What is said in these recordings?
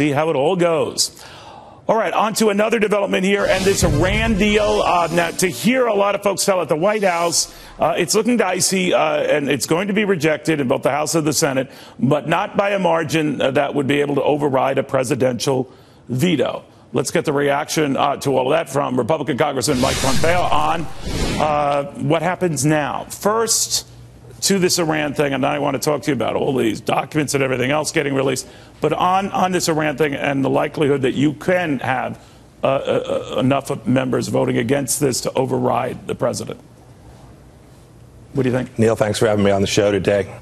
See how it all goes. All right, on to another development here, and this Iran deal. Now, to hear a lot of folks tell at the White House, it's looking dicey, and it's going to be rejected in both the House and the Senate, but not by a margin that would be able to override a presidential veto. Let's get the reaction to all of that from Republican Congressman Mike Pompeo on what happens now. First, to this Iran thing, and I want to talk to you about all these documents and everything else getting released, but on this Iran thing and the likelihood that you can have enough of members voting against this to override the president. What do you think? Neil, thanks for having me on the show today.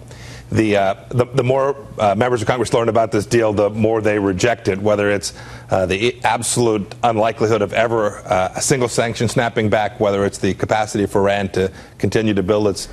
The more members of Congress learn about this deal, the more they reject it, whether it's the absolute unlikelihood of ever a single sanction snapping back, whether it's the capacity for Iran to continue to build its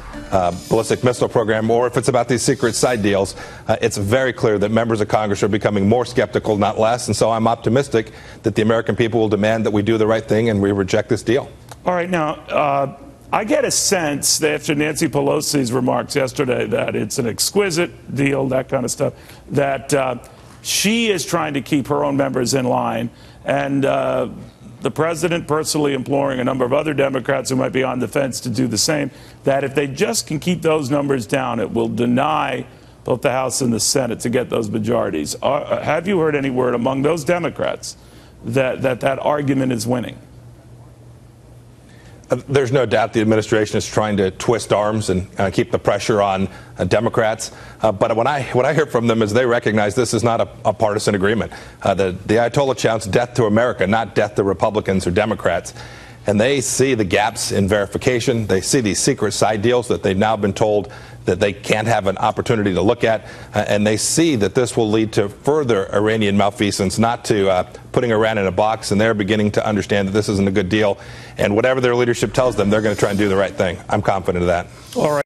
ballistic missile program, or if it's about these secret side deals. It's very clear that members of Congress are becoming more skeptical, not less, and so I'm optimistic that the American people will demand that we do the right thing and we reject this deal. All right, now, I get a sense that after Nancy Pelosi's remarks yesterday that it's an exquisite deal, that kind of stuff, that she is trying to keep her own members in line, and the president personally imploring a number of other Democrats who might be on the fence to do the same, that if they just can keep those numbers down, it will deny both the House and the Senate to get those majorities. Have you heard any word among those Democrats that argument is winning? There's no doubt the administration is trying to twist arms and keep the pressure on Democrats. But what I hear from them is they recognize this is not a partisan agreement. The Ayatollah chants death to America, not death to Republicans or Democrats. And they see the gaps in verification. They see these secret side deals that they've now been told that they can't have an opportunity to look at. And they see that this will lead to further Iranian malfeasance, not to putting Iran in a box. And they're beginning to understand that this isn't a good deal. And whatever their leadership tells them, they're going to try and do the right thing. I'm confident of that. All right.